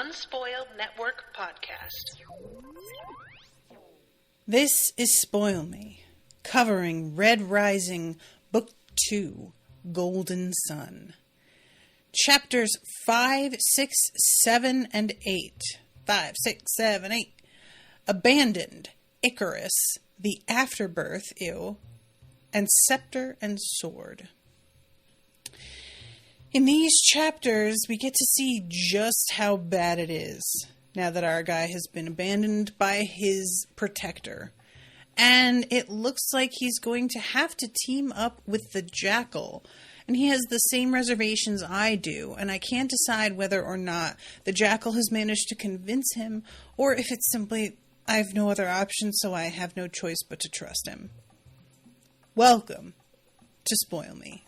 Unspoiled Network podcast. This is Spoil Me, covering Red Rising, Book 2, Golden Sun. Chapters 5, 6, 7, and 8. 5, 6, 7, 8. Abandoned, Icarus, The Afterbirth, and Scepter and Sword. In these chapters, we get to see just how bad it is now that our guy has been abandoned by his protector. And it looks like he's going to have to team up with the Jackal. And he has the same reservations I do, and I can't decide whether or not the Jackal has managed to convince him, or if it's simply, I have no other option, so I have no choice but to trust him. Welcome to Spoil Me.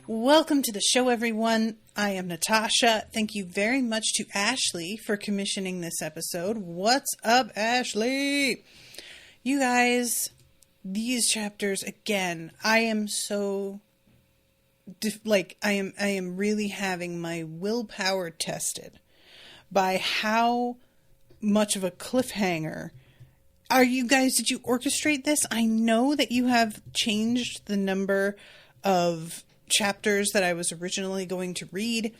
Welcome to the show, everyone. I am Natasha. Thank you very much to Ashley for commissioning this episode. What's up, Ashley? You guys, these chapters, again, I am so, I am really having my willpower tested by how much of a cliffhanger. Did you orchestrate this? I know that you have changed the number of chapters that I was originally going to read,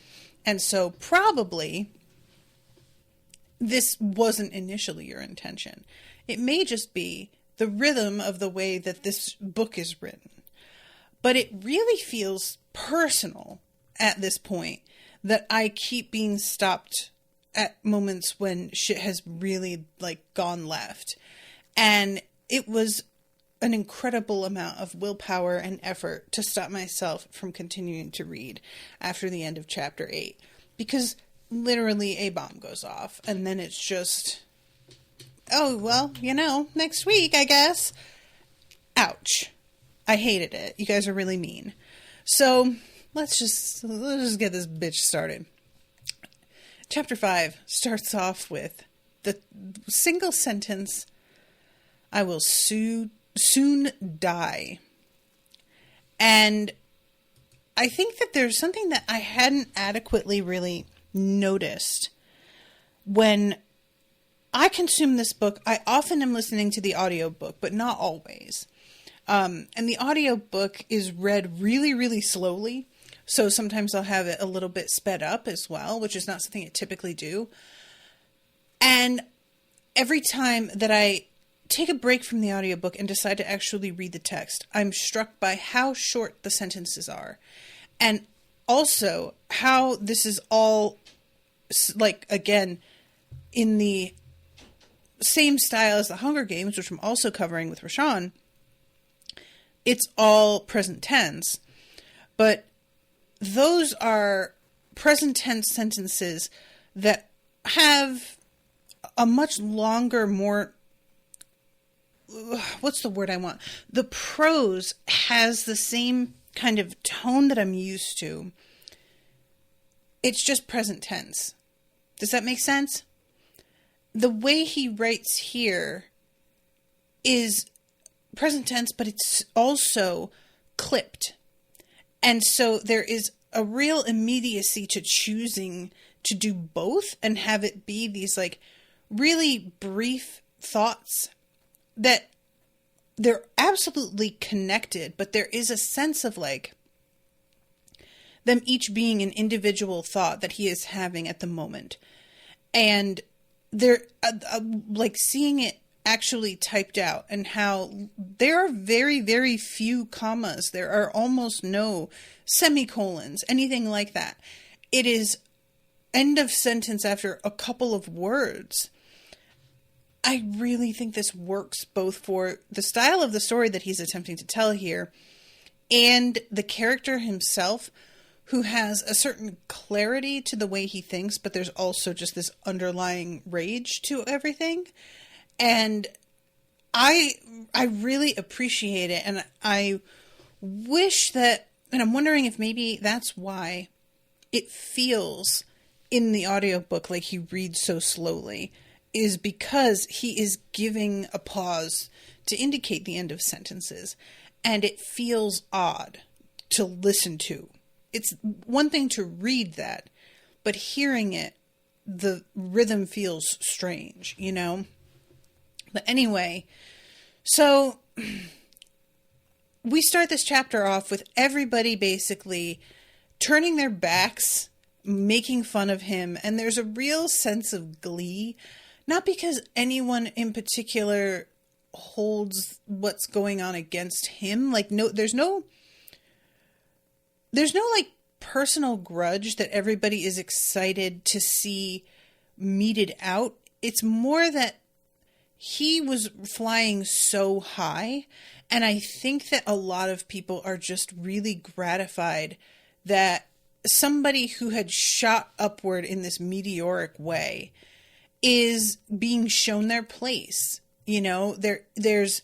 and so probably this wasn't initially your intention. It may just be the rhythm of the way that this book is written, but it really feels personal at this point that I keep being stopped at moments when shit has really gone left, and it was an incredible amount of willpower and effort to stop myself from continuing to read after the end of chapter 8, because literally a bomb goes off and then it's just, oh, well, next week, I guess. Ouch. I hated it. You guys are really mean. So let's just get this bitch started. Chapter 5 starts off with the single sentence, "I will soon die." And I think that there's something that I hadn't adequately really noticed. When I consume this book, I often am listening to the audiobook, but not always. And the audiobook is read really, really slowly. So sometimes I'll have it a little bit sped up as well, which is not something I typically do. And every time that I take a break from the audiobook and decide to actually read the text, I'm struck by how short the sentences are. And also how this is all, again, in the same style as the Hunger Games, which I'm also covering with Rashawn. It's all present tense. But those are present tense sentences that have a much longer, more, what's the word I want? The prose has the same kind of tone that I'm used to. It's just present tense. Does that make sense? The way he writes here is present tense, but it's also clipped. And so there is a real immediacy to choosing to do both and have it be these really brief thoughts that they're absolutely connected, but there is a sense of them each being an individual thought that he is having at the moment. And they're seeing it actually typed out, and how there are very, very few commas. There are almost no semicolons, anything like that. It is end of sentence after a couple of words. I really think this works both for the style of the story that he's attempting to tell here and the character himself, who has a certain clarity to the way he thinks, but there's also just this underlying rage to everything. And I really appreciate it, and I wish that, and I'm wondering if maybe that's why it feels in the audiobook like he reads so slowly is because he is giving a pause to indicate the end of sentences. And it feels odd to listen to. It's one thing to read that, but hearing it, the rhythm feels strange, you know? But anyway, so we start this chapter off with everybody basically turning their backs, making fun of him, and there's a real sense of glee, not because anyone in particular holds what's going on against him. Like, no, there's no like personal grudge that everybody is excited to see meted out. It's more that he was flying so high, and I think that a lot of people are just really gratified that somebody who had shot upward in this meteoric way is being shown their place. You know, there's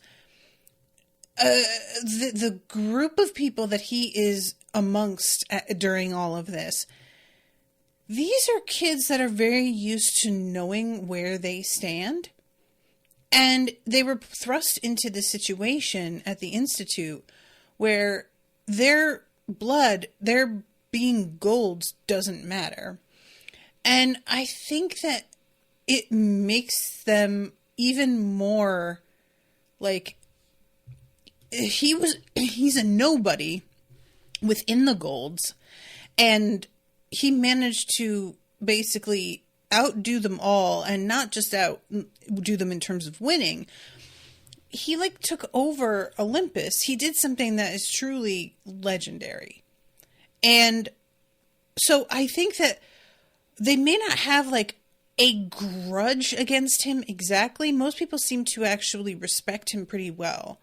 the group of people that he is amongst during all of this. These are kids that are very used to knowing where they stand. And they were thrust into the situation at the Institute where their blood, their being golds, doesn't matter. And I think that it makes them even more like he's a nobody within the golds, and he managed to basically outdo them all, and not just outdo them in terms of winning. He like took over Olympus. He did something that is truly legendary. And so I think that they may not have like a grudge against him exactly. Most people seem to actually respect him pretty well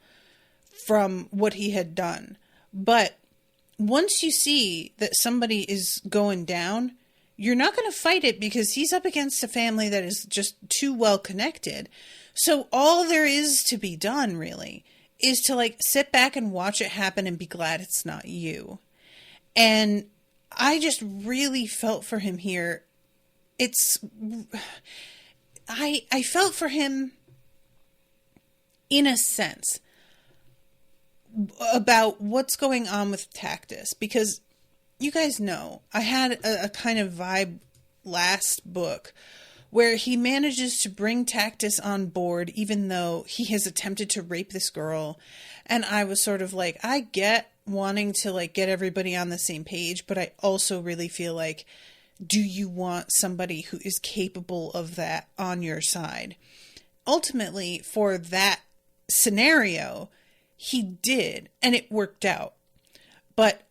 from what he had done. But once you see that somebody is going down, you're not going to fight it because he's up against a family that is just too well connected. So all there is to be done really is to like sit back and watch it happen and be glad it's not you. And I just really felt for him here. I felt for him in a sense about what's going on with Tactus, because you guys know I had a kind of vibe last book where he manages to bring Tactus on board even though he has attempted to rape this girl. And I was sort of like, I get wanting to like get everybody on the same page, but I also really feel like, do you want somebody who is capable of that on your side? Ultimately, for that scenario, he did, and it worked out. But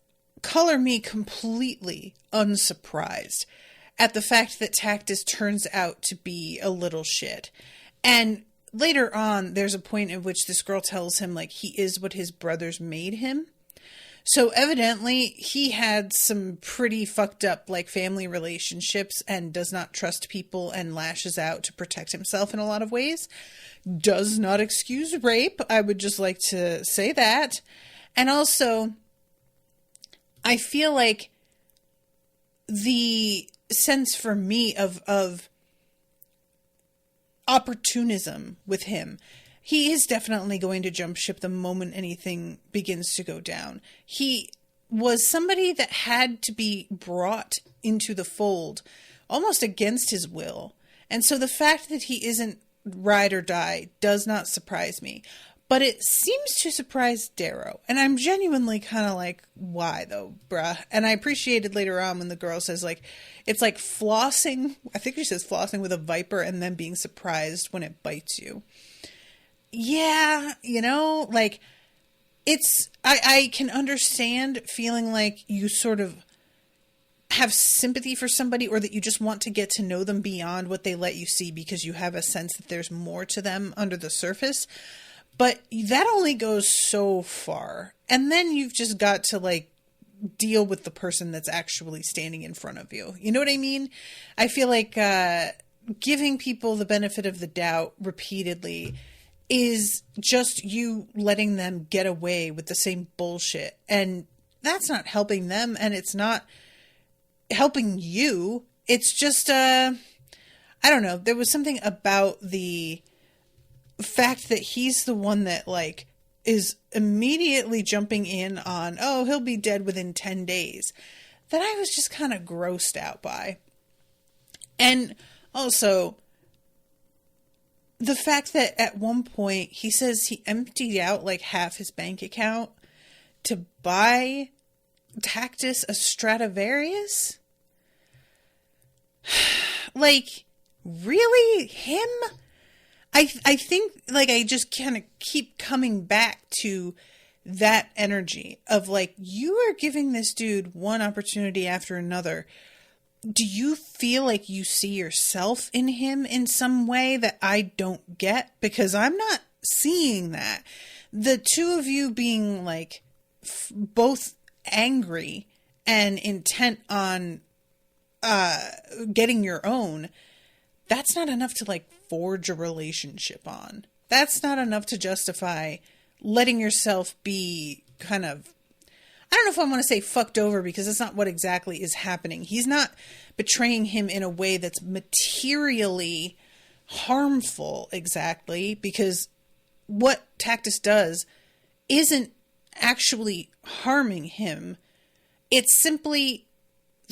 color me completely unsurprised at the fact that Tactus turns out to be a little shit. And later on, there's a point at which this girl tells him, like, he is what his brothers made him. So evidently, he had some pretty fucked up, like, family relationships and does not trust people and lashes out to protect himself in a lot of ways. Does not excuse rape. I would just like to say that. And also, I feel like the sense for me of opportunism with him, he is definitely going to jump ship the moment anything begins to go down. He was somebody that had to be brought into the fold almost against his will. And so the fact that he isn't ride or die does not surprise me. But it seems to surprise Darrow. And I'm genuinely kind of like, why though, bruh? And I appreciated later on when the girl says, like, it's like flossing. I think she says flossing with a viper and then being surprised when it bites you. Yeah, you know, like, it's, I can understand feeling like you sort of have sympathy for somebody, or that you just want to get to know them beyond what they let you see because you have a sense that there's more to them under the surface. But that only goes so far. And then you've just got to, like, deal with the person that's actually standing in front of you. You know what I mean? I feel like giving people the benefit of the doubt repeatedly is just you letting them get away with the same bullshit. And that's not helping them, and it's not helping you. It's just, I don't know. There was something about the fact that he's the one that, like, is immediately jumping in on, oh, he'll be dead within 10 days, that I was just kind of grossed out by. And also, the fact that at one point he says he emptied out like half his bank account to buy Tactus a Stradivarius? Like, really? Him? I think, like, I just kind of keep coming back to that energy of, like, you are giving this dude one opportunity after another. Do you feel like you see yourself in him in some way that I don't get? Because I'm not seeing that. The two of you being, like, both angry and intent on getting your own, that's not enough to, like, forge a relationship on. That's not enough to justify letting yourself be kind of, I don't know if I want to say fucked over, because that's not what exactly is happening. He's not betraying him in a way that's materially harmful exactly, because what Tactus does isn't actually harming him. It's simply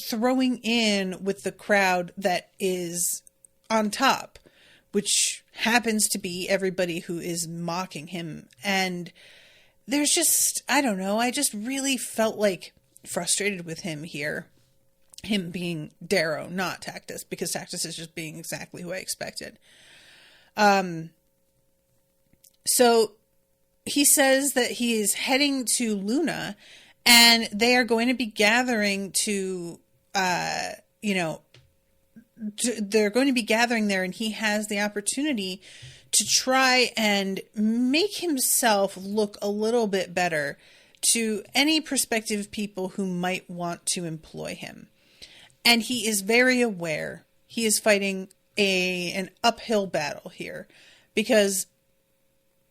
throwing in with the crowd that is on top, which happens to be everybody who is mocking him. And there's just, I don't know, I just really felt like frustrated with him here. Him being Darrow, not Tactus, because Tactus is just being exactly who I expected. So he says that he is heading to Luna, and they are going to be gathering to, they're going to be gathering there, and he has the opportunity to try and make himself look a little bit better to any prospective people who might want to employ him. And he is very aware he is fighting an uphill battle here, because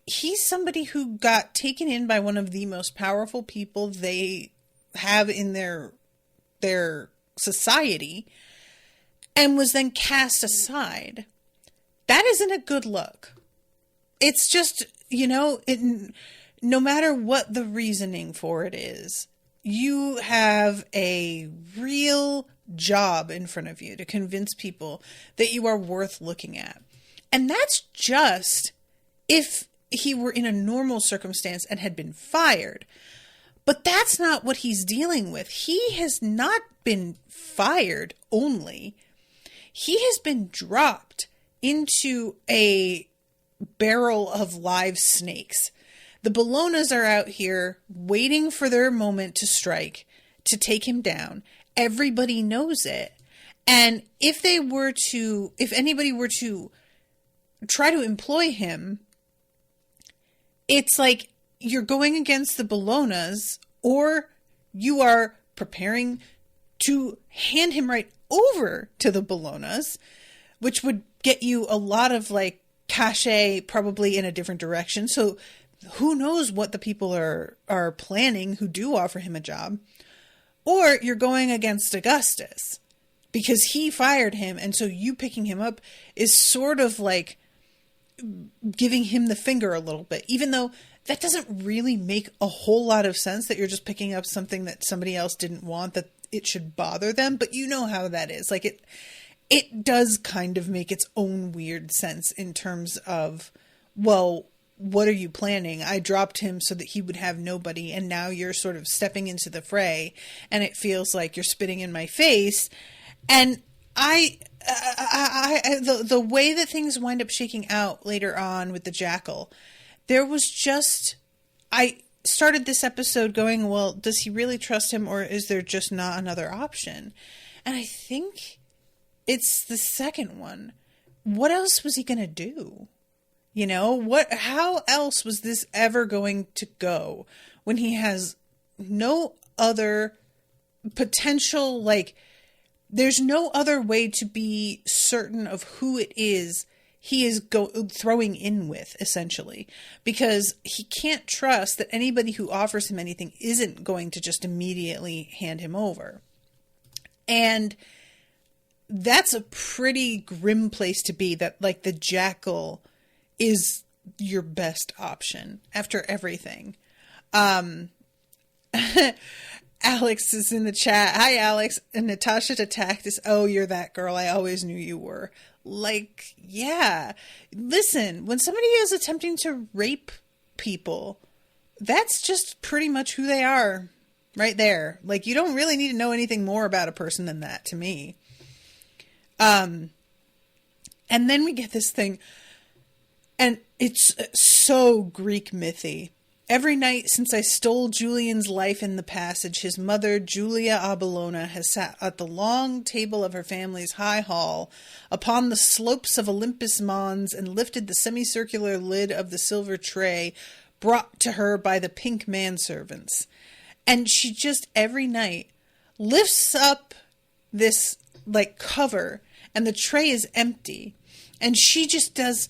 he's somebody who got taken in by one of the most powerful people they have in their society, and was then cast aside. That isn't a good look. It's just, no matter what the reasoning for it is, you have a real job in front of you to convince people that you are worth looking at. And that's just if he were in a normal circumstance and had been fired. But that's not what he's dealing with. He has not been fired only. He has been dropped into a barrel of live snakes. The Bolognas are out here waiting for their moment to strike, to take him down. Everybody knows it. And if anybody were to try to employ him, it's like you're going against the Bolognas, or you are preparing to hand him right over to the Bolognas, which would get you a lot of, like, cachet, probably in a different direction. So who knows what the people are planning who do offer him a job. Or you're going against Augustus because he fired him, and so you picking him up is sort of like giving him the finger a little bit, even though that doesn't really make a whole lot of sense, that you're just picking up something that somebody else didn't want, that it should bother them. But you know how that is. Like, it does kind of make its own weird sense in terms of, well, what are you planning? I dropped him so that he would have nobody, and now you're sort of stepping into the fray, and it feels like you're spitting in my face. And the way that things wind up shaking out later on with the Jackal, there was just, I started this episode going, well, does he really trust him, or is there just not another option? And I think it's the second one. What else was he going to do? How else was this ever going to go when he has no other potential, like, there's no other way to be certain of who it is he is throwing in with, essentially, because he can't trust that anybody who offers him anything isn't going to just immediately hand him over. And that's a pretty grim place to be, that like the Jackal is your best option after everything. Alex is in the chat. Hi, Alex. And Natasha to Tactus. Oh, you're that girl. I always knew you were. Like, yeah. Listen, when somebody is attempting to rape people, that's just pretty much who they are right there. Like, you don't really need to know anything more about a person than that, to me. And then we get this thing, and it's so Greek mythy. Every night since I stole Julian's life in the passage, his mother, Julia Abelona, has sat at the long table of her family's high hall upon the slopes of Olympus Mons and lifted the semicircular lid of the silver tray brought to her by the pink manservants. And she just every night lifts up this like cover, and the tray is empty, and she just does,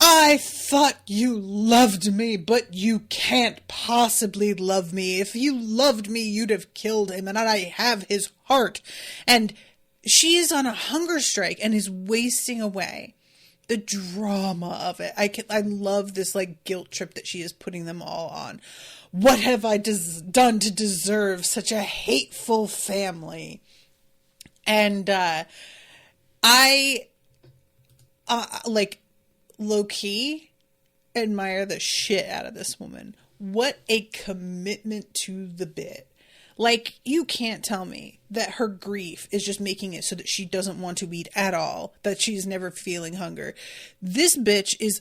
I thought you loved me, but you can't possibly love me. If you loved me, you'd have killed him, and I have his heart. And she is on a hunger strike and is wasting away. The drama of it. I love this like guilt trip that she is putting them all on. What have I done to deserve such a hateful family? And I like low-key admire the shit out of this woman. What a commitment to the bit. Like, you can't tell me that her grief is just making it so that she doesn't want to eat at all, that she's never feeling hunger. This bitch is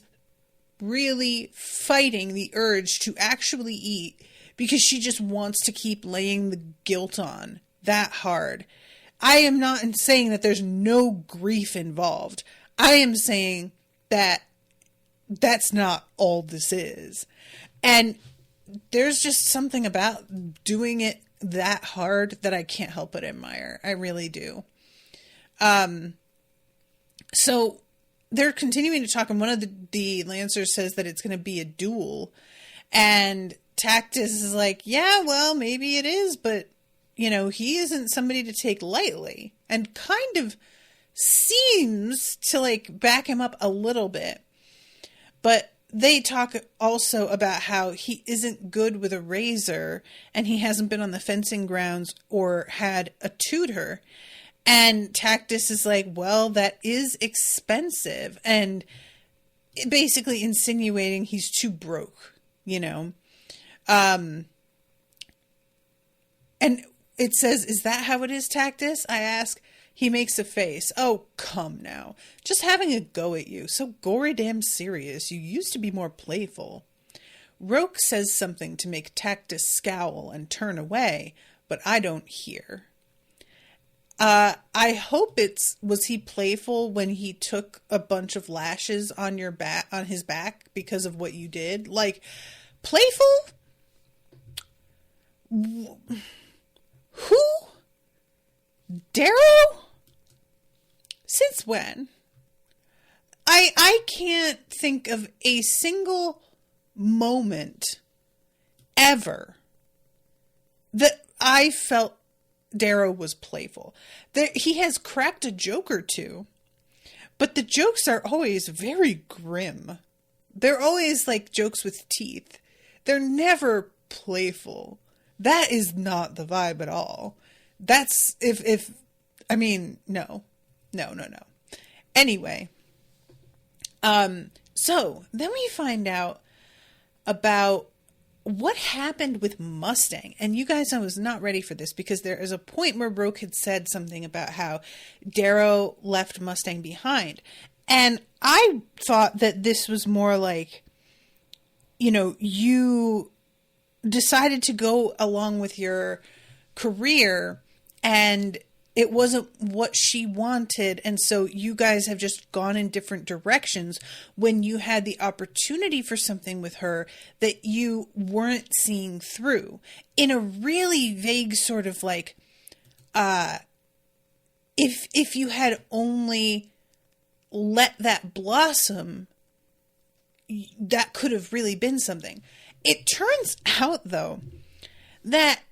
really fighting the urge to actually eat because she just wants to keep laying the guilt on that hard. I am not saying that there's no grief involved. I am saying that that's not all this is. And there's just something about doing it that hard that I can't help but admire. I really do. So they're continuing to talk, and one of the Lancers says that it's going to be a duel. And Tactus is like, yeah, well, maybe it is, but, you know, he isn't somebody to take lightly. And kind of seems to, like, back him up a little bit. But they talk also about how he isn't good with a razor, and he hasn't been on the fencing grounds or had a tutor. And Tactus is like, well, that is expensive. And basically insinuating he's too broke, you know. And it says, is that how it is, Tactus? I ask. He makes a face. Oh, come now. Just having a go at you. So gory damn serious. You used to be more playful. Roke says something to make Tactus scowl and turn away, but I don't hear. I hope was he playful when he took a bunch of lashes on on his back because of what you did? Like, playful? Who? Darrow? Since when? I can't think of a single moment ever that I felt Darrow was playful. He has cracked a joke or two, but the jokes are always very grim. They're always like jokes with teeth. They're never playful. That is not the vibe at all. That's I mean, no. Anyway, so then we find out about what happened with Mustang. And you guys, I was not ready for this because there is a point where Roke had said something about how Darrow left Mustang behind. And I thought that this was more like, you know, you decided to go along with your career and it wasn't what she wanted, and so you guys have just gone in different directions when you had the opportunity for something with her that you weren't seeing through. In a really vague sort of like, if you had only let that blossom, that could have really been something. It turns out, though, that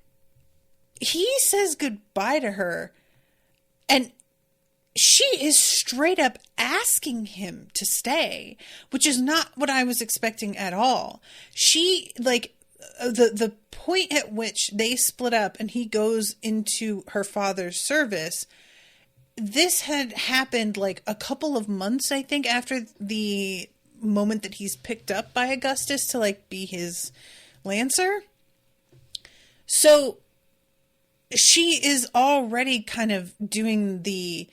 he says goodbye to her, and she is straight up asking him to stay, which is not what I was expecting at all. She, like, the point at which they split up and he goes into her father's service, this had happened like a couple of months, I think, after the moment that he's picked up by Augustus to, like, be his lancer. So she is already kind of doing the,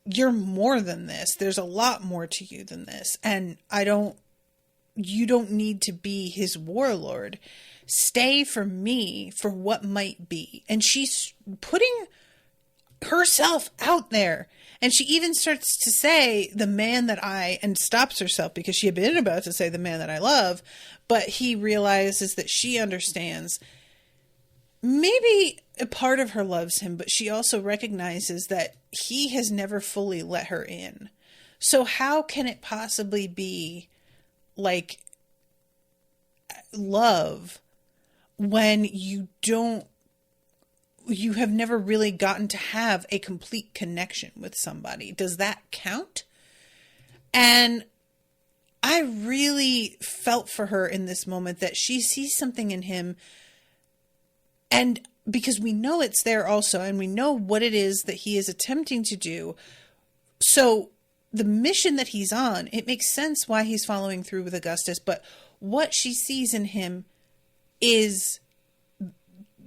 you're more than this. There's a lot more to you than this. And you don't need to be his warlord. Stay for me for what might be. And she's putting herself out there. And she even starts to say the man that and stops herself because she had been about to say the man that I love, but he realizes that she understands. Maybe a part of her loves him, but she also recognizes that he has never fully let her in. So how can it possibly be like love when you have never really gotten to have a complete connection with somebody? Does that count? And I really felt for her in this moment that she sees something in him. And because we know it's there also, and we know what it is that he is attempting to do. So the mission that he's on, it makes sense why he's following through with Augustus, but what she sees in him is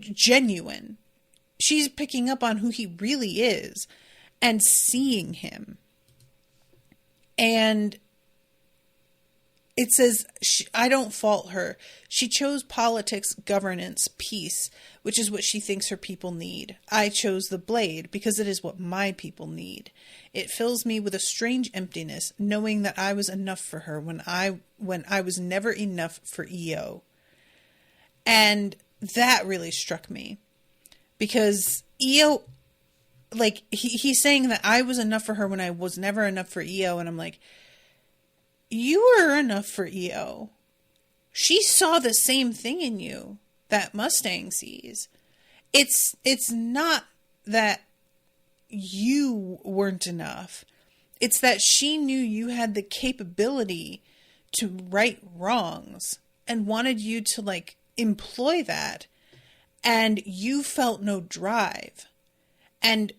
genuine. She's picking up on who he really is and seeing him. And it says, I don't fault her. She chose politics, governance, peace, which is what she thinks her people need. I chose the blade because it is what my people need. It fills me with a strange emptiness, knowing that I was enough for her when I was never enough for Io. And that really struck me. Because Io, like, he's saying that I was enough for her when I was never enough for Io. And I'm like, you were enough for Io. She saw the same thing in you that Mustang sees. It's not that you weren't enough. It's that she knew you had the capability to right wrongs and wanted you to, like, employ that. And you felt no drive. And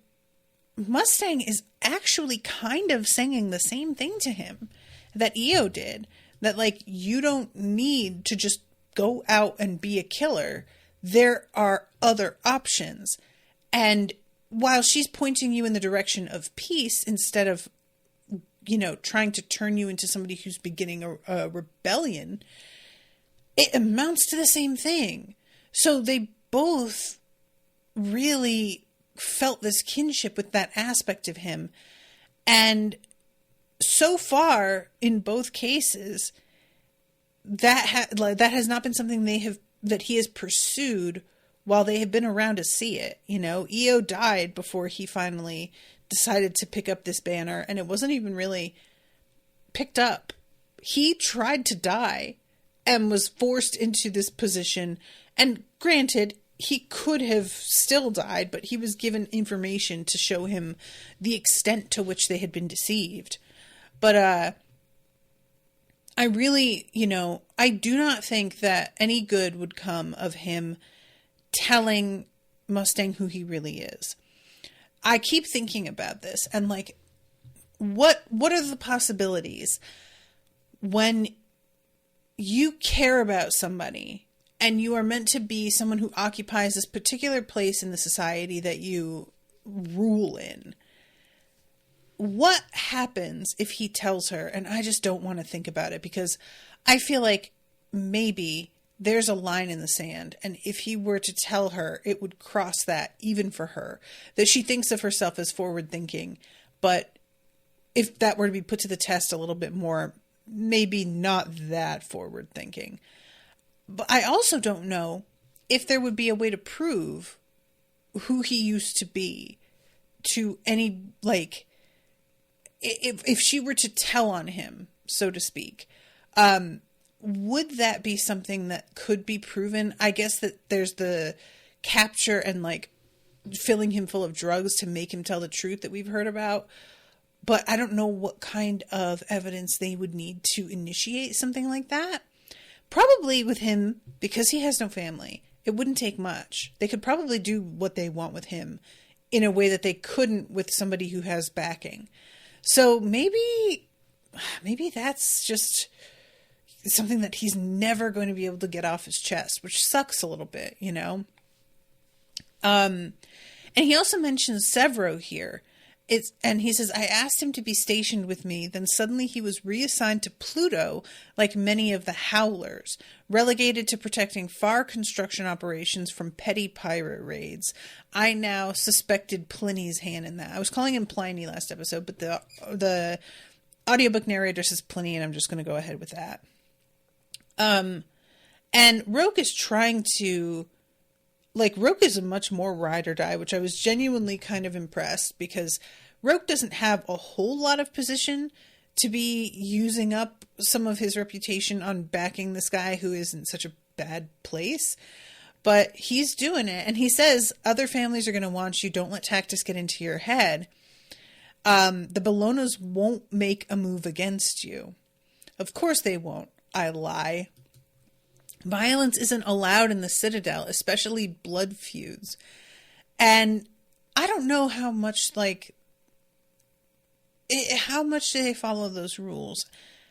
Mustang is actually kind of saying the same thing to him that Io did. That, like, you don't need to just go out and be a killer. There are other options. And while she's pointing you in the direction of peace instead of, trying to turn you into somebody who's beginning a rebellion, it amounts to the same thing. So they both really felt this kinship with that aspect of him. And so far, in both cases, that has not been something that he has pursued while they have been around to see it. Io died before he finally decided to pick up this banner, and it wasn't even really picked up. He tried to die and was forced into this position. And granted, he could have still died, but he was given information to show him the extent to which they had been deceived. But I really, I do not think that any good would come of him telling Mustang who he really is. I keep thinking about this and, like, what are the possibilities when you care about somebody and you are meant to be someone who occupies this particular place in the society that you rule in? What happens if he tells her? And I just don't want to think about it because I feel like maybe there's a line in the sand. And if he were to tell her, it would cross that even for her, that she thinks of herself as forward thinking. But if that were to be put to the test a little bit more, maybe not that forward thinking. But I also don't know if there would be a way to prove who he used to be to any, like, if she were to tell on him, so to speak, would that be something that could be proven? I guess that there's the capture and like filling him full of drugs to make him tell the truth that we've heard about. But I don't know what kind of evidence they would need to initiate something like that. Probably with him, because he has no family, it wouldn't take much. They could probably do what they want with him in a way that they couldn't with somebody who has backing. So maybe that's just something that he's never going to be able to get off his chest, which sucks a little bit, you know? And he also mentions Severo here. And he says, I asked him to be stationed with me, then suddenly he was reassigned to Pluto, like many of the Howlers, relegated to protecting far construction operations from petty pirate raids. I now suspected Pliny's hand in that. I was calling him Pliny last episode, but the audiobook narrator says Pliny, and I'm just going to go ahead with that. And Roke is trying to... Like, Roke is a much more ride or die, which I was genuinely kind of impressed, because Roke doesn't have a whole lot of position to be using up some of his reputation on backing this guy who is in such a bad place. But he's doing it. And he says, other families are going to want you. Don't let tactics get into your head. The Bolognas won't make a move against you. Of course they won't. I lie. Violence isn't allowed in the Citadel, especially blood feuds. And I don't know how much, how much do they follow those rules?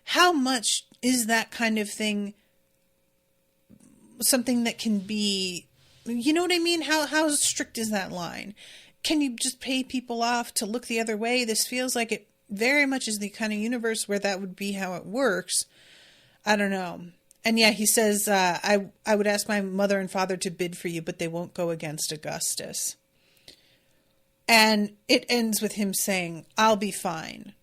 How much is that kind of thing something that can be, you know what I mean? How strict is that line? Can you just pay people off to look the other way? This feels like it very much is the kind of universe where that would be how it works. I don't know. And yeah, he says, I would ask my mother and father to bid for you, but they won't go against Augustus. And it ends with him saying, I'll be fine.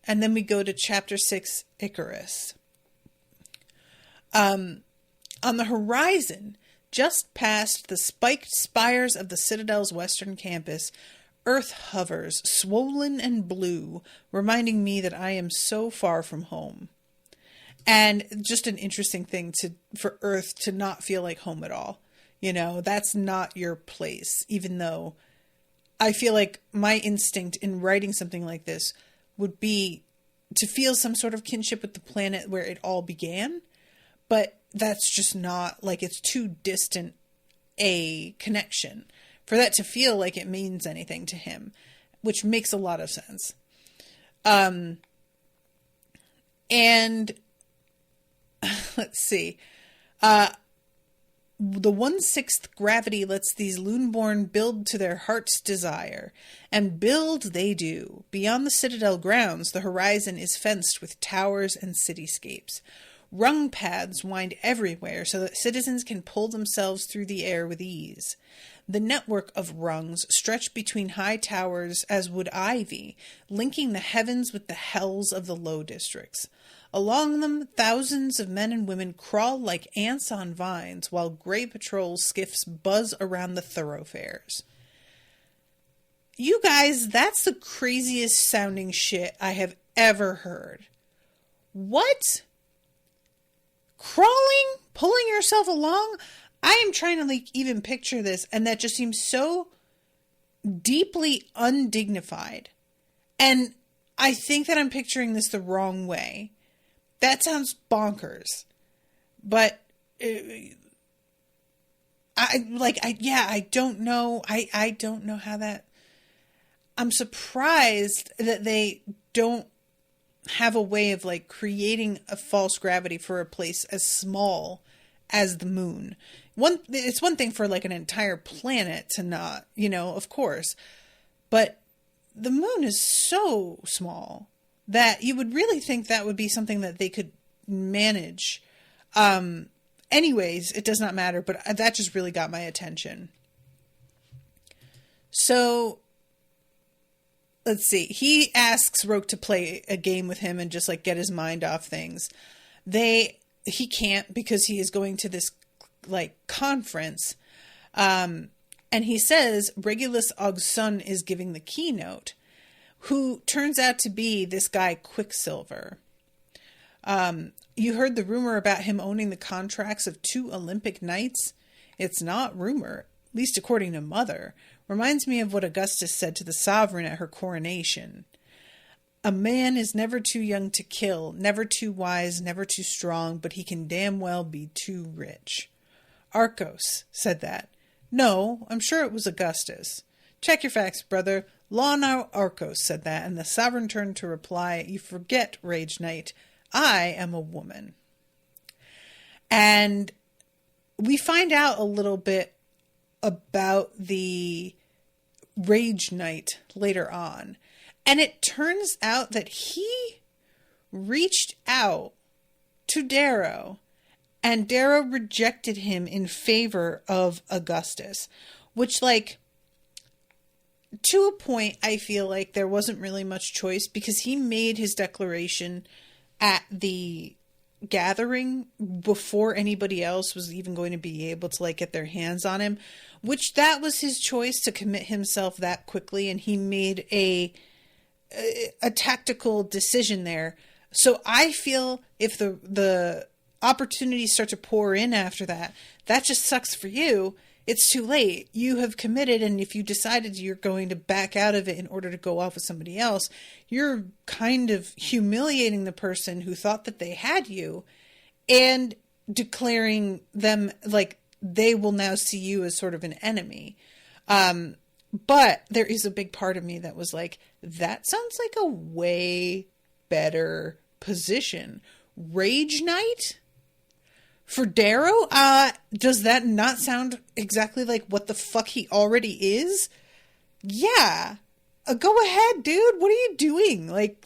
And then we go to chapter 6, Icarus. On the horizon, just past the spiked spires of the Citadel's western campus, Earth hovers, swollen and blue, reminding me that I am so far from home. And just an interesting thing for Earth to not feel like home at all. You know, that's not your place, even though I feel like my instinct in writing something like this would be to feel some sort of kinship with the planet where it all began. But that's just not, like, it's too distant a connection for that to feel like it means anything to him, which makes a lot of sense. And let's see. The 1/6 gravity lets these Loonborn build to their heart's desire. And build they do. Beyond the Citadel grounds, the horizon is fenced with towers and cityscapes. Rung paths wind everywhere so that citizens can pull themselves through the air with ease. The network of rungs stretch between high towers as would ivy, linking the heavens with the hells of the low districts. Along them, thousands of men and women crawl like ants on vines, while gray patrol skiffs buzz around the thoroughfares. You guys, that's the craziest sounding shit I have ever heard. What? Crawling? Pulling yourself along? I am trying to even picture this, and that just seems so deeply undignified. And I think that I'm picturing this the wrong way. That sounds bonkers. But I don't know. I don't know how that. I'm surprised that they don't have a way of creating a false gravity for a place as small as the moon. It's one thing for an entire planet to not, of course, but the moon is so small that you would really think that would be something that they could manage. Anyways, it does not matter, but that just really got my attention. So let's see. He asks Roke to play a game with him and just get his mind off things. He can't because he is going to this conference. And he says Regulus Augustus is giving the keynote, who turns out to be this guy Quicksilver. You heard the rumor about him owning the contracts of 2 Olympic knights? It's not rumor. least according to Mother, reminds me of what Augustus said to the sovereign at her coronation. A man is never too young to kill, never too wise, never too strong, but he can damn well be too rich. Arcos said that. No, I'm sure it was Augustus. Check your facts, brother. Law Arcos said that, and the sovereign turned to reply, you forget, Rage Knight, I am a woman. And we find out a little bit about the Rage Knight later on. And it turns out that he reached out to Darrow, and Darrow rejected him in favor of Augustus, which, like, to a point, I feel like there wasn't really much choice, because he made his declaration at the gathering before anybody else was even going to be able to, like, get their hands on him, which that was his choice to commit himself that quickly, and he made a tactical decision there. So I feel if the opportunities start to pour in after that, that just sucks for you. It's too late. You have committed, and if you decided you're going to back out of it in order to go off with somebody else, you're kind of humiliating the person who thought that they had you and declaring them like they will now see you as sort of an enemy. But there is a big part of me that was like, that sounds like a way better position. Rage Knight? For Darrow? Does that not sound exactly like what the fuck he already is? Yeah. Go ahead, dude. What are you doing? Like,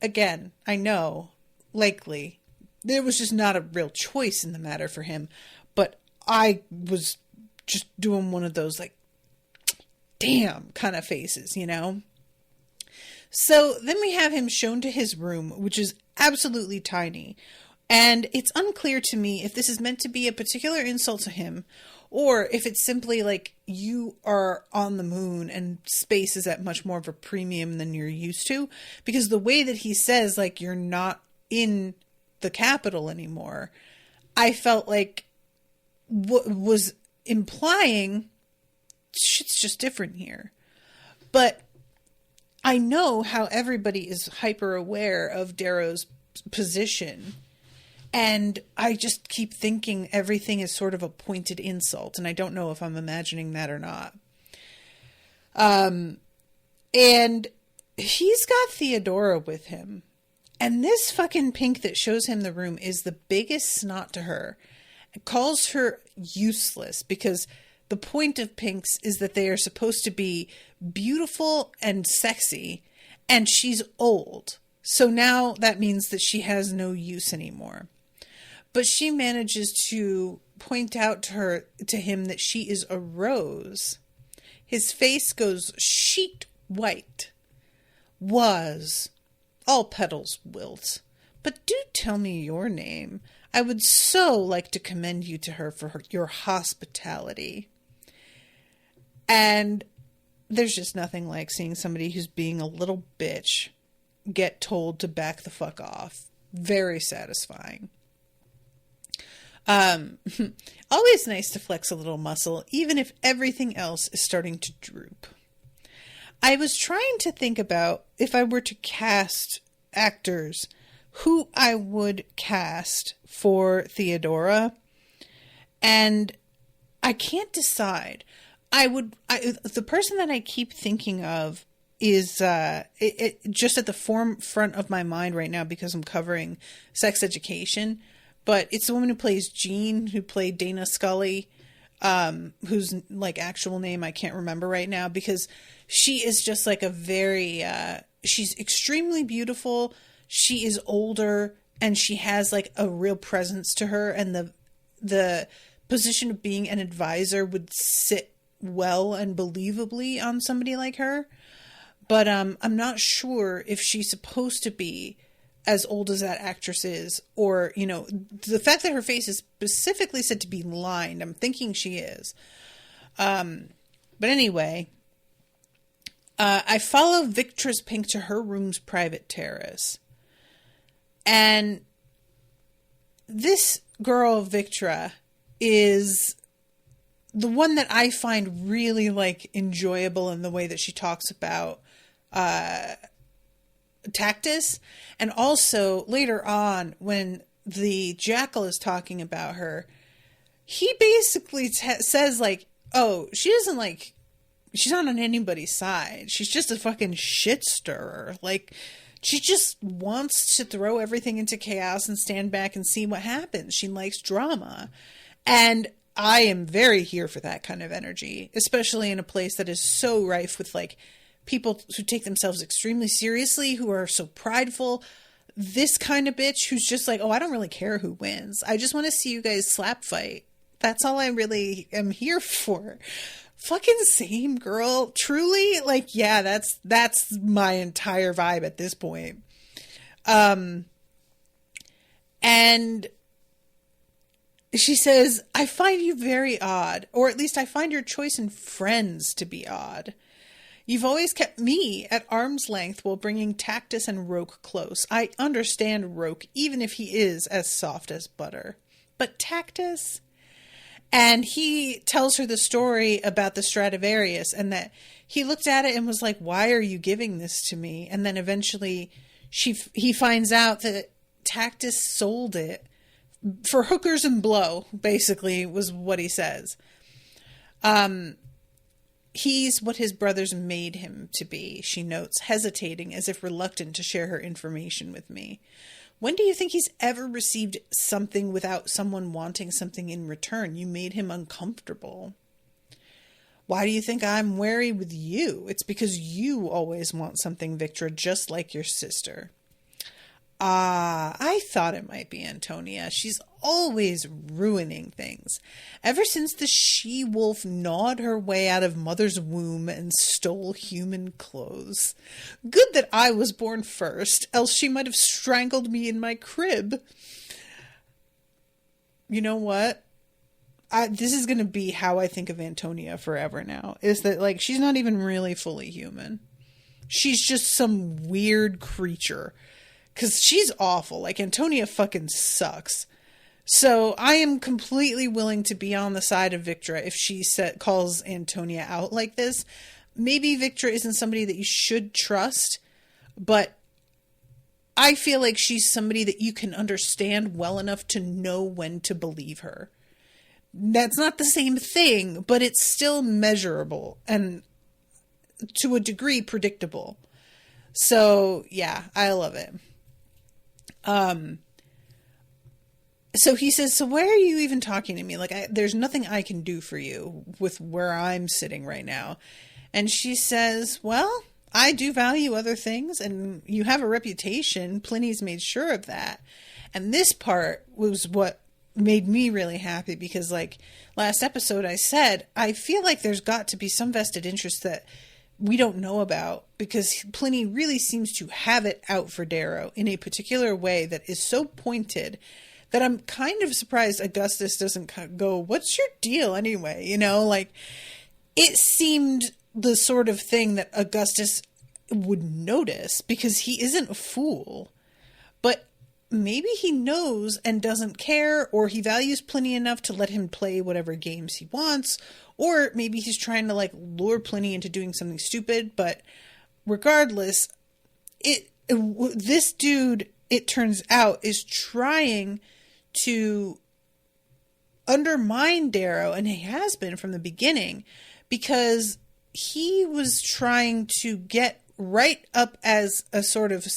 again, I know, likely, there was just not a real choice in the matter for him. But I was just doing one of those, like, damn kind of faces, you know? So then we have him shown to his room, which is absolutely tiny. And it's unclear to me if this is meant to be a particular insult to him, or if it's simply like you are on the moon and space is at much more of a premium than you're used to. Because the way that he says, like, you're not in the capital anymore, I felt like was implying shit's just different here. But I know how everybody is hyper aware of Darrow's position. And I just keep thinking everything is sort of a pointed insult. And I don't know if I'm imagining that or not. And he's got Theodora with him. And this fucking pink that shows him the room is the biggest snot to her. It calls her useless because the point of pinks is that they are supposed to be beautiful and sexy. And she's old. So now that means that she has no use anymore. But she manages to point out to him that she is a rose. His face goes sheet white. Was. All petals wilt. But do tell me your name. I would so like to commend you to her for your hospitality. And there's just nothing like seeing somebody who's being a little bitch get told to back the fuck off. Very satisfying. Always nice to flex a little muscle, even if everything else is starting to droop. I was trying to think about if I were to cast actors, who I would cast for Theodora, and I can't decide. The person that I keep thinking of is just at the forefront of my mind right now because I'm covering sex education. But it's the woman who plays Jean, who played Dana Scully, whose like actual name I can't remember right now, because she is just like a very, she's extremely beautiful. She is older and she has like a real presence to her, and the position of being an advisor would sit well and believably on somebody like her. But I'm not sure if she's supposed to be as old as that actress is, or, you know, the fact that her face is specifically said to be lined, I'm thinking she is. But anyway, I follow Victra's Pink to her room's private terrace. And this girl, Victra, is the one that I find really like enjoyable in the way that she talks about Tactus, and also later on when the Jackal is talking about her, he basically says like, oh, she's not on anybody's side. She's just a fucking shit stirrer. Like, she just wants to throw everything into chaos and stand back and see what happens. She likes drama. And I am very here for that kind of energy, especially in a place that is so rife with like people who take themselves extremely seriously, who are so prideful. This kind of bitch who's just like, oh, I don't really care who wins. I just want to see you guys slap fight. That's all I really am here for. Fucking same, girl. Truly, like, yeah, that's my entire vibe at this point. And she says, I find you very odd, or at least I find your choice in friends to be odd. You've always kept me at arm's length while bringing Tactus and Roke close. I understand Roke, even if he is as soft as butter. But Tactus? And he tells her the story about the Stradivarius and that he looked at it and was like, why are you giving this to me? And then eventually he finds out that Tactus sold it for hookers and blow, basically, was what he says. He's what his brothers made him to be, she notes, hesitating as if reluctant to share her information with me. When do you think he's ever received something without someone wanting something in return? You made him uncomfortable. Why do you think I'm wary with you? It's because you always want something, Victra, just like your sister. I thought it might be Antonia. She's always ruining things. Ever since the she-wolf gnawed her way out of mother's womb and stole human clothes. Good that I was born first, else she might have strangled me in my crib. You know what? This is going to be how I think of Antonia forever now. Is that, like, she's not even really fully human. She's just some weird creature. Because she's awful. Like, Antonia fucking sucks. So I am completely willing to be on the side of Victra if she calls Antonia out like this. Maybe Victra isn't somebody that you should trust, but I feel like she's somebody that you can understand well enough to know when to believe her. That's not the same thing, but it's still measurable and to a degree predictable. So yeah, I love it. So he says, so why are you even talking to me? Like, there's nothing I can do for you with where I'm sitting right now. And she says, well, I do value other things and you have a reputation. Pliny's made sure of that. And this part was what made me really happy because, like, last episode I said, I feel like there's got to be some vested interest that we don't know about because Pliny really seems to have it out for Darrow in a particular way that is so pointed that I'm kind of surprised Augustus doesn't go, what's your deal anyway? You know, like, it seemed the sort of thing that Augustus would notice because he isn't a fool. But maybe he knows and doesn't care, or he values Pliny enough to let him play whatever games he wants, or maybe he's trying to, like, lure Pliny into doing something stupid. But regardless, this dude, it turns out, is trying to undermine Darrow, and he has been from the beginning, because he was trying to get right up as a sort of,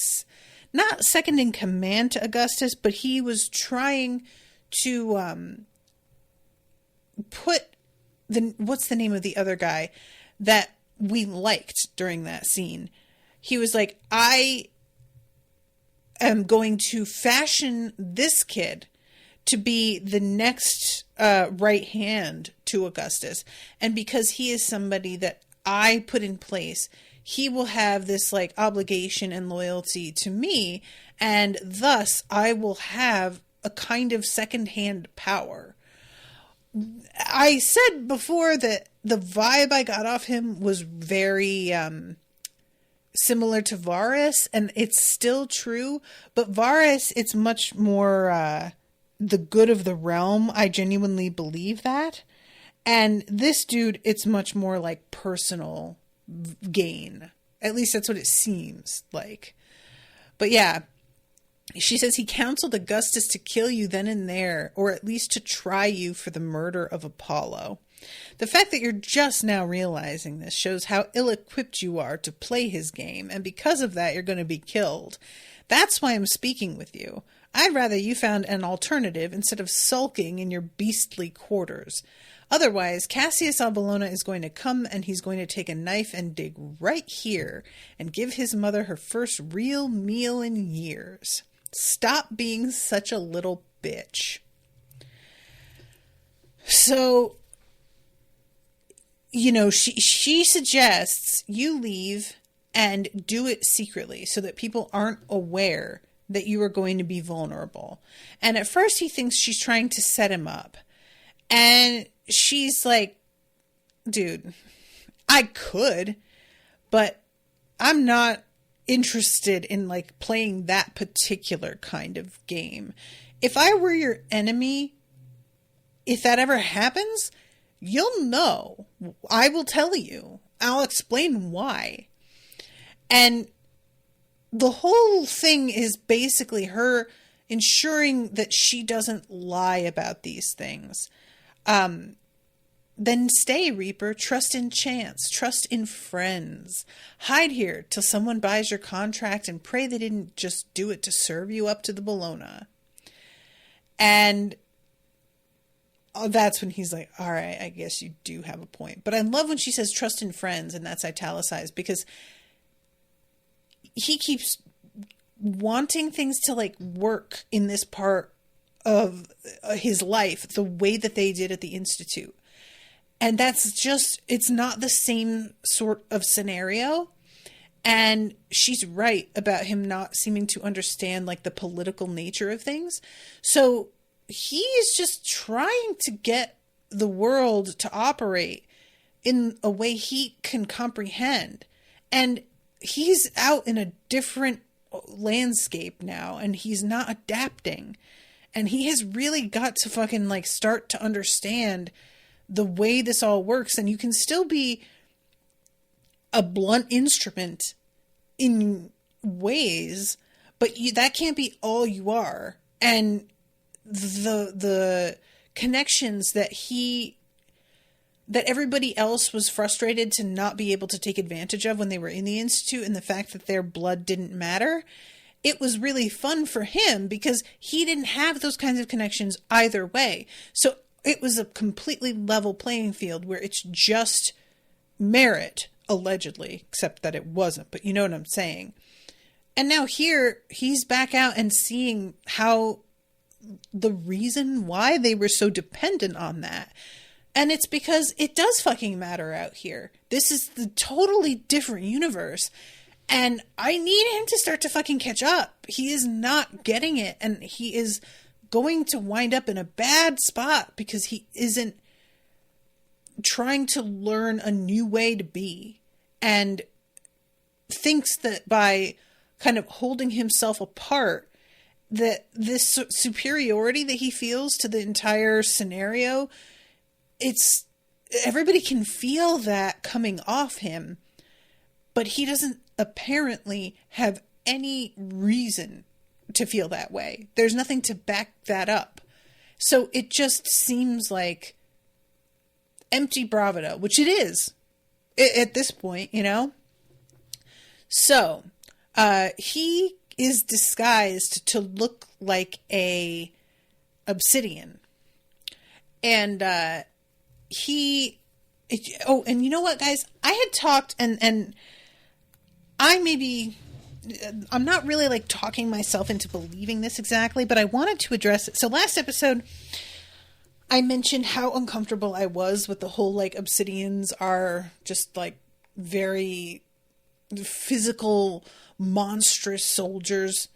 not second in command to Augustus, but he was trying to put what's the name of the other guy that we liked during that scene? He was like, I am going to fashion this kid to be the next right hand to Augustus. And because he is somebody that I put in place, he will have this, like, obligation and loyalty to me. And thus I will have a kind of secondhand power. I said before that the vibe I got off him was very similar to Varus, and it's still true, but Varus, it's much more the good of the realm. I genuinely believe that. And this dude, it's much more like personal gain. At least that's what it seems like. But yeah, she says he counseled Augustus to kill you then and there, or at least to try you for the murder of Apollo. The fact that you're just now realizing this shows how ill-equipped you are to play his game, and because of that, you're going to be killed. That's why I'm speaking with you. I'd rather you found an alternative instead of sulking in your beastly quarters. Otherwise, Cassius Albellona is going to come and he's going to take a knife and dig right here and give his mother her first real meal in years. Stop being such a little bitch. So, you know, she suggests you leave and do it secretly so that people aren't aware that you are going to be vulnerable. And at first he thinks she's trying to set him up. And she's like, dude, I could, but I'm not interested in like playing that particular kind of game. If I were your enemy, if that ever happens, you'll know. I will tell you. I'll explain why. And the whole thing is basically her ensuring that she doesn't lie about these things. Then stay, Reaper. Trust in chance. Trust in friends. Hide here till someone buys your contract and pray they didn't just do it to serve you up to the Bologna. And that's when he's like, all right, I guess you do have a point. But I love when she says trust in friends, and that's italicized, because he keeps wanting things to like work in this part of his life the way that they did at the Institute. And that's just, it's not the same sort of scenario. And she's right about him not seeming to understand like the political nature of things. So he is just trying to get the world to operate in a way he can comprehend. And he's out in a different landscape now, and he's not adapting. And he has really got to fucking like start to understand the way this all works. And you can still be a blunt instrument in ways, but that can't be all you are. And the connections that everybody else was frustrated to not be able to take advantage of when they were in the Institute, and the fact that their blood didn't matter, it was really fun for him because he didn't have those kinds of connections either way. So it was a completely level playing field where it's just merit, allegedly, except that it wasn't, but you know what I'm saying. And now here he's back out and seeing how the reason why they were so dependent on that. And it's because it does fucking matter out here. This is the totally different universe. And I need him to start to fucking catch up. He is not getting it. And he is going to wind up in a bad spot because he isn't trying to learn a new way to be. And thinks that by kind of holding himself apart, that this superiority that he feels to the entire scenario, it's everybody can feel that coming off him, but he doesn't apparently have any reason to feel that way. There's nothing to back that up. So it just seems like empty bravado, which it is at this point, you know? So, he is disguised to look like a obsidian. And, and you know what, guys? I had talked, and I'm not really like talking myself into believing this exactly, but I wanted to address it. So last episode, I mentioned how uncomfortable I was with the whole like obsidians are just like very physical, monstrous soldiers.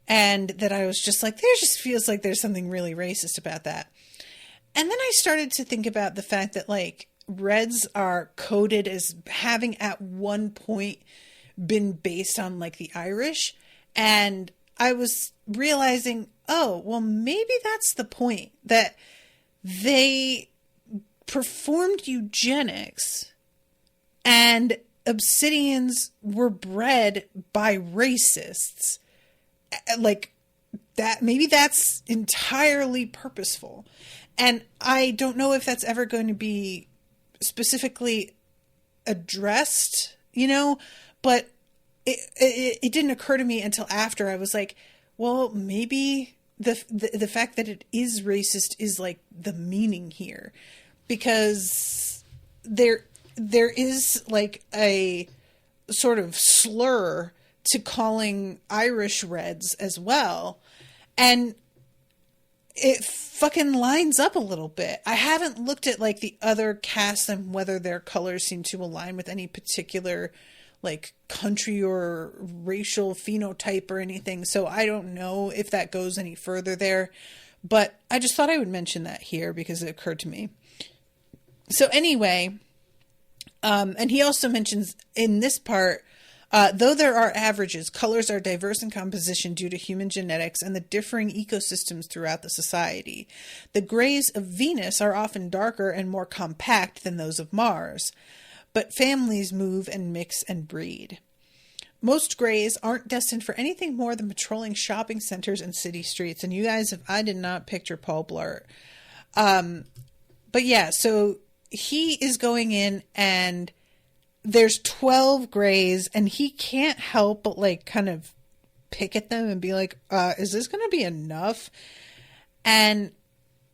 And that I was just like, there just feels like there's something really racist about that. And then I started to think about the fact that like Reds are coded as having at one point been based on like the Irish. And I was realizing, oh, well, maybe that's the point, that they performed eugenics and obsidians were bred by racists. Like that, maybe that's entirely purposeful. And I don't know if that's ever going to be specifically addressed, but it didn't occur to me until after. I was like, well, maybe the fact that it is racist is like the meaning here, because there is like a sort of slur to calling Irish Reds as well. And it fucking lines up a little bit. I haven't looked at like the other casts and whether their colors seem to align with any particular like country or racial phenotype or anything. So I don't know if that goes any further there, but I just thought I would mention that here because it occurred to me. So anyway, and he also mentions in this part, though there are averages, colors are diverse in composition due to human genetics and the differing ecosystems throughout the society. The grays of Venus are often darker and more compact than those of Mars, but families move and mix and breed. Most grays aren't destined for anything more than patrolling shopping centers and city streets. And you guys, if I did not picture Paul Blart. But yeah, so he is going in and there's 12 grays and he can't help but like kind of pick at them and be like, is this going to be enough? And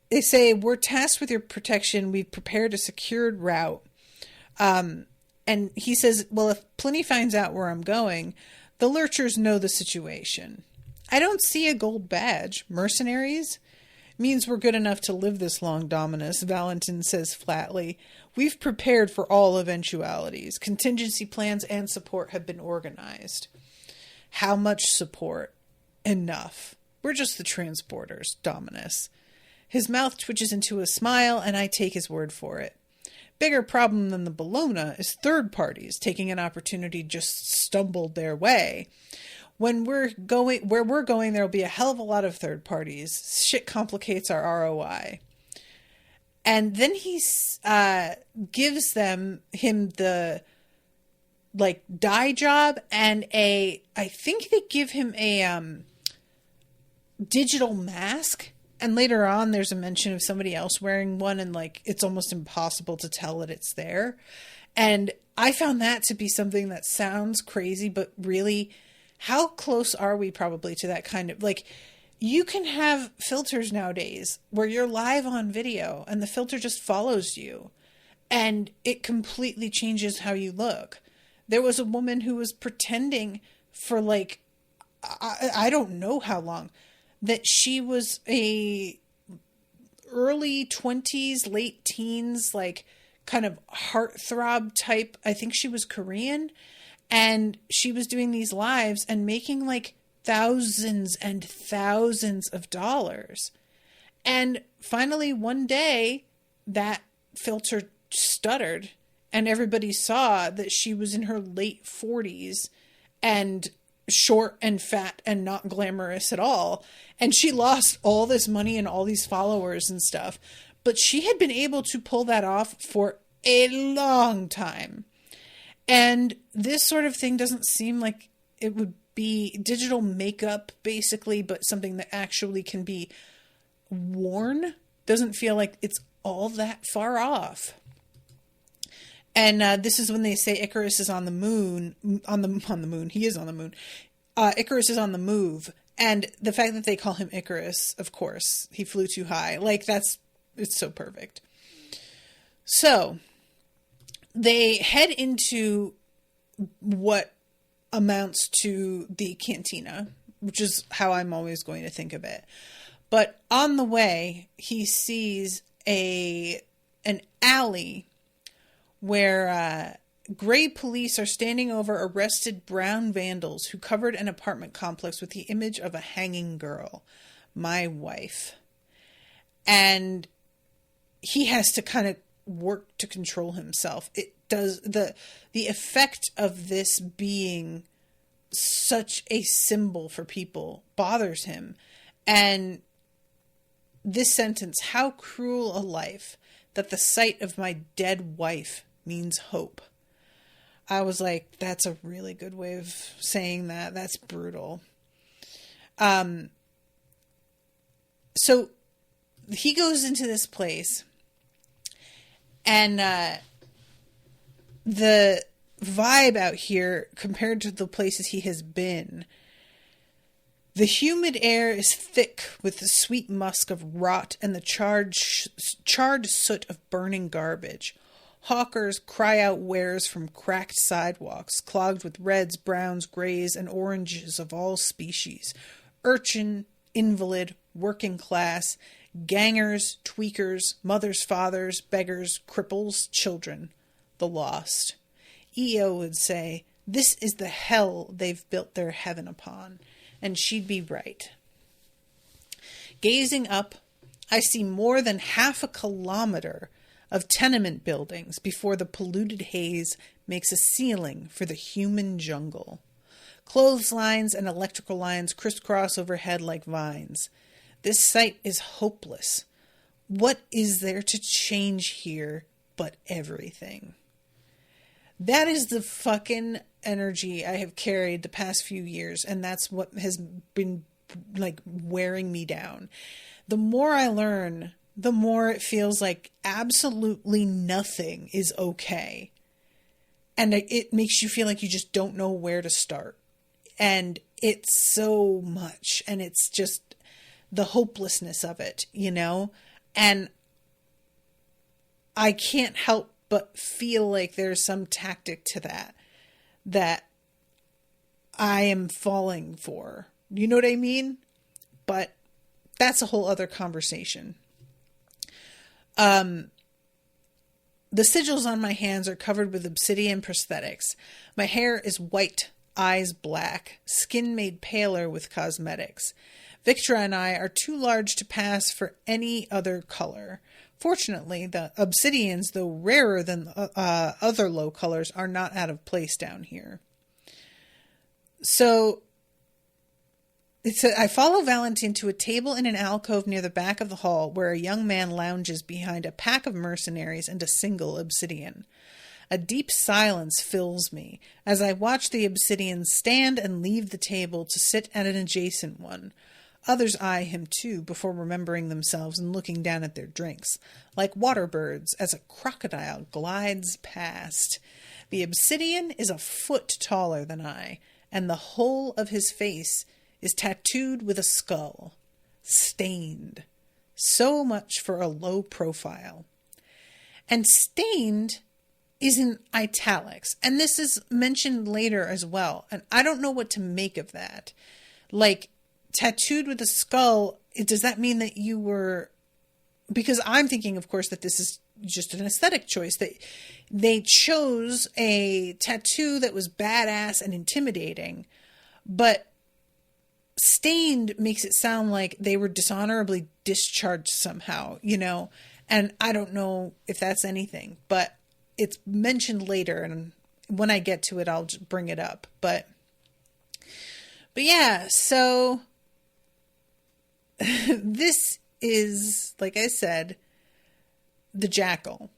they say, we're tasked with your protection. We've prepared a secured route. And he says, well, if Pliny finds out where I'm going, the lurchers know the situation. I don't see a gold badge. Mercenaries? Means we're good enough to live this long, Dominus, Valentin says flatly. We've prepared for all eventualities. Contingency plans and support have been organized. How much support? Enough. We're just the transporters, Dominus. His mouth twitches into a smile, and I take his word for it. Bigger problem than the Bologna is third parties taking an opportunity just stumbled their way. When we're going where we're going, there'll be a hell of a lot of third parties. Shit complicates our ROI. And then he gives him the like dye job and I think they give him a digital mask. And later on, there's a mention of somebody else wearing one, and like it's almost impossible to tell that it's there. And I found that to be something that sounds crazy, but really, how close are we probably to that kind of like? You can have filters nowadays where you're live on video, and the filter just follows you, and it completely changes how you look. There was a woman who was pretending for like I don't know how long. That she was a early 20s, late teens, like kind of heartthrob type. I think she was Korean, and she was doing these lives and making like thousands and thousands of dollars. And finally one day that filter stuttered and everybody saw that she was in her late 40s and short and fat and not glamorous at all. And she lost all this money and all these followers and stuff. But she had been able to pull that off for a long time. And this sort of thing doesn't seem like it would be digital makeup, basically, but something that actually can be worn. Doesn't feel like it's all that far off. And this is when they say Icarus is on the moon. On the moon. He is on the moon. Icarus is on the move. And the fact that they call him Icarus, of course, he flew too high. Like, it's so perfect. So, they head into what amounts to the cantina, which is how I'm always going to think of it. But on the way, he sees an alley where gray police are standing over arrested brown vandals who covered an apartment complex with the image of a hanging girl, my wife. And he has to kind of work to control himself. It does the effect of this being such a symbol for people bothers him. And this sentence, how cruel a life that the sight of my dead wife means hope. I was like, that's a really good way of saying that. That's brutal. So he goes into this place, and the vibe out here compared to the places he has been, the humid air is thick with the sweet musk of rot and the charred soot of burning garbage. Hawkers cry out wares from cracked sidewalks, clogged with reds, browns, grays, and oranges of all species. Urchin, invalid, working class, gangers, tweakers, mothers, fathers, beggars, cripples, children, the lost. EO would say, this is the hell they've built their heaven upon. And she'd be right. Gazing up, I see more than half a kilometer of tenement buildings before the polluted haze makes a ceiling for the human jungle. Clotheslines and electrical lines crisscross overhead like vines. This sight is hopeless. What is there to change here but everything? That is the fucking energy I have carried the past few years, and that's what has been like wearing me down. The more I learn, the more it feels like absolutely nothing is okay. And it makes you feel like you just don't know where to start. And it's so much, and it's just the hopelessness of it, you know? And I can't help but feel like there's some tactic to that I am falling for. You know what I mean? But that's a whole other conversation. The sigils on my hands are covered with obsidian prosthetics. My hair is white, eyes black, skin made paler with cosmetics. Victra and I are too large to pass for any other color. Fortunately, the obsidians, though rarer than other low colors, are not out of place down here. So I follow Valentine to a table in an alcove near the back of the hall where a young man lounges behind a pack of mercenaries and a single obsidian. A deep silence fills me as I watch the obsidians stand and leave the table to sit at an adjacent one. Others eye him too before remembering themselves and looking down at their drinks, like water birds as a crocodile glides past. The obsidian is a foot taller than I, and the whole of his face is tattooed with a skull, stained. So much for a low profile. And stained is in italics, and this is mentioned later as well, and I don't know what to make of that. Like, tattooed with a skull, does that mean that you were... Because I'm thinking, of course, that this is just an aesthetic choice, that they chose a tattoo that was badass and intimidating, but stained makes it sound like they were dishonorably discharged somehow, you know, and I don't know if that's anything, but it's mentioned later, and when I get to it, I'll just bring it up, but yeah, so this is, like I said, the Jackal.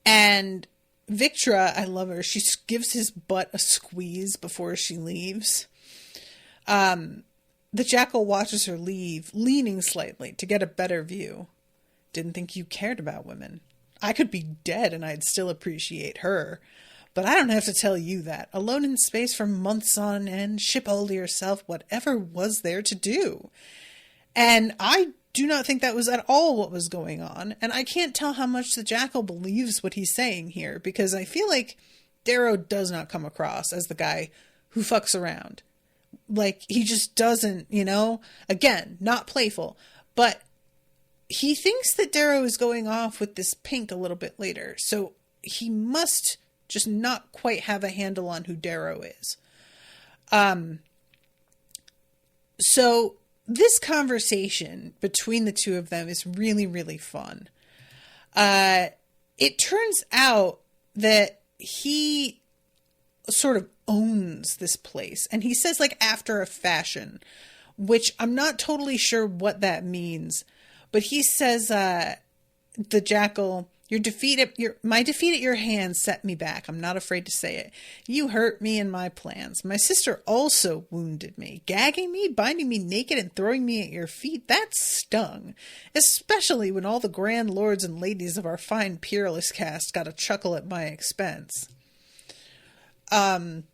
And Victra, I love her. She gives his butt a squeeze before she leaves. The Jackal watches her leave, leaning slightly to get a better view. Didn't think you cared about women. I could be dead and I'd still appreciate her. But I don't have to tell you that. Alone in space for months on end, ship all to yourself, whatever was there to do. And I do not think that was at all what was going on. And I can't tell how much the Jackal believes what he's saying here, because I feel like Darrow does not come across as the guy who fucks around. Like, he just doesn't, you know? Again, not playful. But he thinks that Darrow is going off with this Pink a little bit later. So he must just not quite have a handle on who Darrow is. So this conversation between the two of them is really, really fun. It turns out that he sort of owns this place. And he says, like, after a fashion, which I'm not totally sure what that means. But he says, the Jackal, my defeat at your hands set me back. I'm not afraid to say it. You hurt me in my plans. My sister also wounded me, gagging me, binding me naked, and throwing me at your feet. That stung, especially when all the grand lords and ladies of our fine peerless caste got a chuckle at my expense. And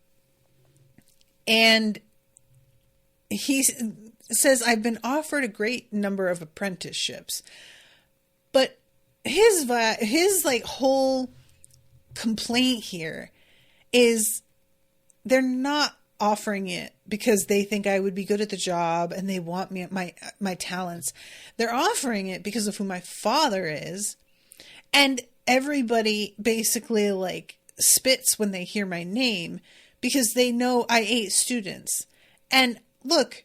he says, I've been offered a great number of apprenticeships, but his like whole complaint here is they're not offering it because they think I would be good at the job and they want me at my talents. They're offering it because of who my father is, and everybody basically like spits when they hear my name because they know I ate students. And look,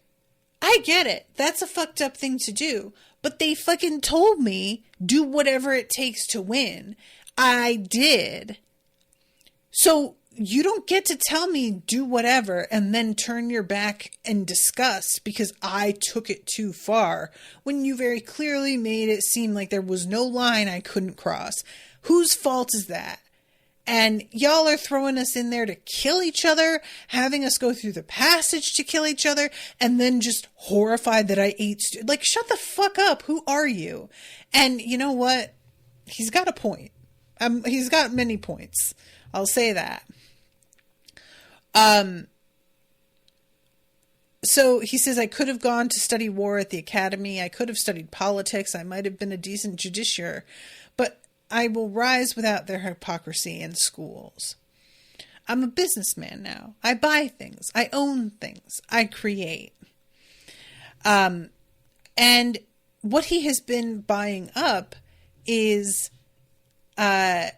I get it. That's a fucked up thing to do. But they fucking told me, do whatever it takes to win. I did. So you don't get to tell me do whatever and then turn your back in disgust because I took it too far when you very clearly made it seem like there was no line I couldn't cross. Whose fault is that? And y'all are throwing us in there to kill each other, having us go through the passage to kill each other, and then just horrified that I ate. Like, shut the fuck up. Who are you? And you know what? He's got a point. He's got many points. I'll say that. So he says, I could have gone to study war at the academy. I could have studied politics. I might have been a decent justiciar. But I will rise without their hypocrisy in schools. I'm a businessman now. I buy things. I own things. I create. And what he has been buying up is, there's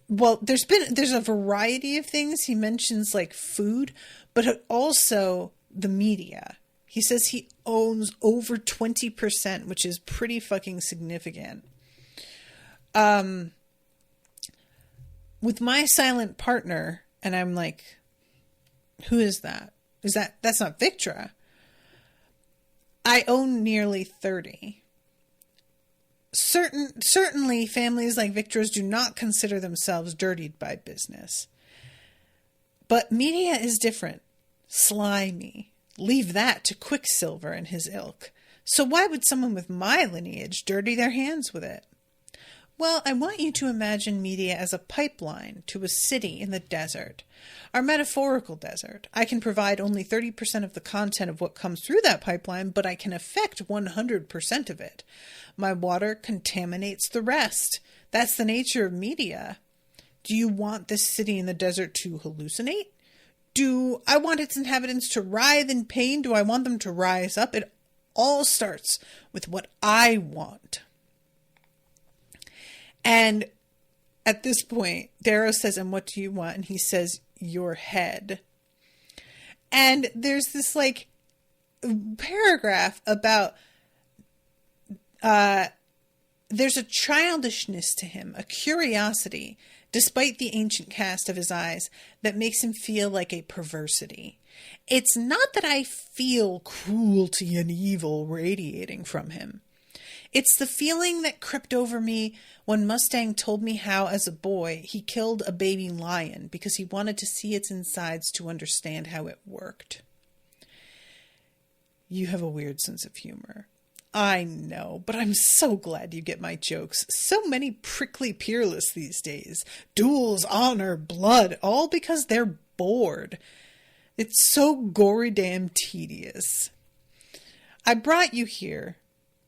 a variety of things. He mentions like food, but also the media. He says he owns over 20%, which is pretty fucking significant. With my silent partner, and I'm like, who is that? That's not Victra. I own nearly 30. Certainly families like Victra's do not consider themselves dirtied by business. But media is different. Slimy. Leave that to Quicksilver and his ilk. So why would someone with my lineage dirty their hands with it? Well, I want you to imagine media as a pipeline to a city in the desert. Our metaphorical desert. I can provide only 30% of the content of what comes through that pipeline, but I can affect 100% of it. My water contaminates the rest. That's the nature of media. Do you want this city in the desert to hallucinate? Do I want its inhabitants to writhe in pain? Do I want them to rise up? It all starts with what I want. And at this point, Darrow says, and what do you want? And he says, your head. And there's this like paragraph about, there's a childishness to him, a curiosity, despite the ancient cast of his eyes, that makes him feel like a perversity. It's not that I feel cruelty and evil radiating from him. It's the feeling that crept over me when Mustang told me how, as a boy, he killed a baby lion because he wanted to see its insides to understand how it worked. You have a weird sense of humor. I know, but I'm so glad you get my jokes. So many prickly peerless these days. Duels, honor, blood, all because they're bored. It's so gory damn tedious. I brought you here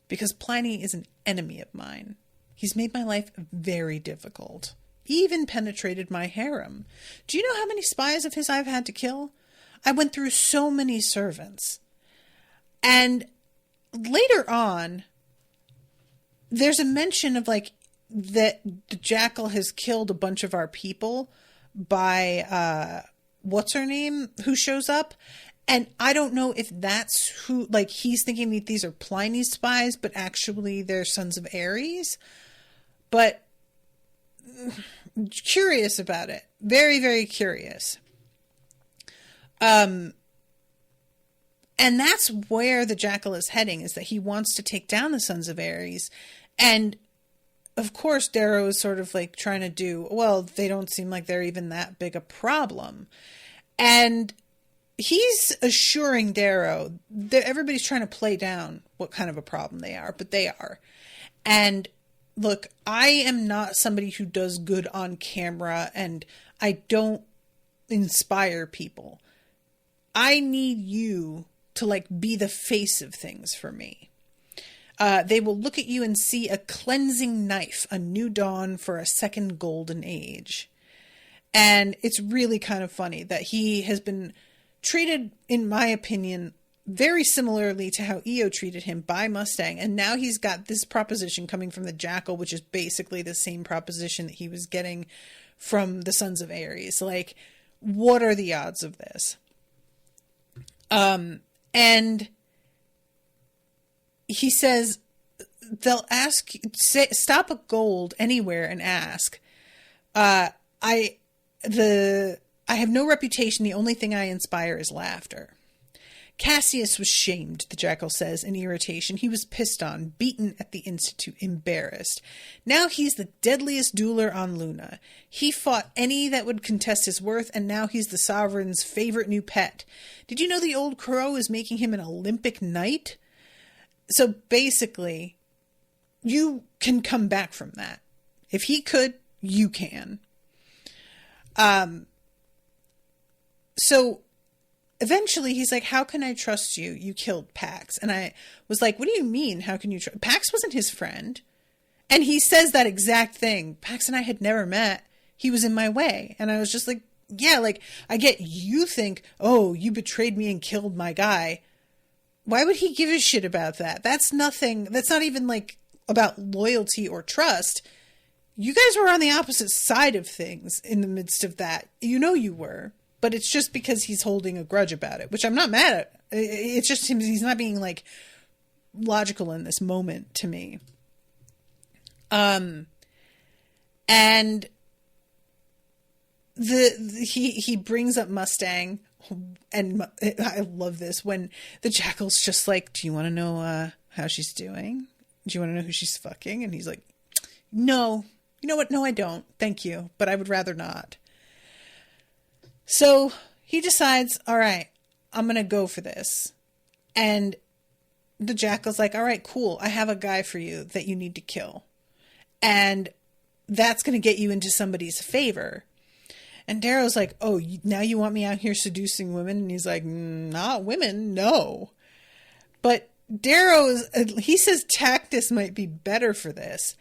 because Pliny is an enemy of mine. He's made my life very difficult. He even penetrated my harem. Do you know how many spies of his I've had to kill? I went through so many servants. And later on, there's a mention of like that the Jackal has killed a bunch of our people by what's her name who shows up. And I don't know if that's who, like, he's thinking that these are Pliny's spies, but actually they're sons of Ares. But curious about it. Very, very curious. And that's where the Jackal is heading, is that he wants to take down the sons of Ares. And of course, Darrow is sort of like trying to do, well, they don't seem like they're even that big a problem. And he's assuring Darrow that everybody's trying to play down what kind of a problem they are, but they are. And look, I am not somebody who does good on camera, and I don't inspire people. I need you to like be the face of things for me. They will look at you and see a cleansing knife, a new dawn for a second golden age. And it's really kind of funny that he has been treated, in my opinion, very similarly to how Io treated him by Mustang. And now he's got this proposition coming from the Jackal, which is basically the same proposition that he was getting from the Sons of Ares. Like, what are the odds of this? And he says, they'll ask, stop a gold anywhere and ask, I have no reputation. The only thing I inspire is laughter. Cassius was shamed, the Jackal says, in irritation. He was pissed on, beaten at the Institute, embarrassed. Now he's the deadliest dueler on Luna. He fought any that would contest his worth, and now he's the Sovereign's favorite new pet. Did you know the old crow is making him an Olympic knight? So basically, you can come back from that. If he could, you can. So eventually he's like, how can I trust you? You killed Pax. And I was like, what do you mean? How can you trust? Pax wasn't his friend. And he says that exact thing. Pax and I had never met. He was in my way. And I was just like, yeah, like, I get you think, oh, you betrayed me and killed my guy. Why would he give a shit about that? That's nothing. That's not even like about loyalty or trust. You guys were on the opposite side of things in the midst of that. You know you were. But it's just because he's holding a grudge about it, which I'm not mad at. It's just him. He's not being like logical in this moment to me. And he brings up Mustang, and I love this when the Jackal's just like, do you want to know how she's doing? Do you want to know who she's fucking? And he's like, no. You know what? No, I don't. Thank you. But I would rather not. So he decides, all right, I'm going to go for this. And the Jackal's like, all right, cool. I have a guy for you that you need to kill. And that's going to get you into somebody's favor. And Darrow's like, oh, now you want me out here seducing women? And he's like, not women, no. But Darrow, he says Tactus might be better for this.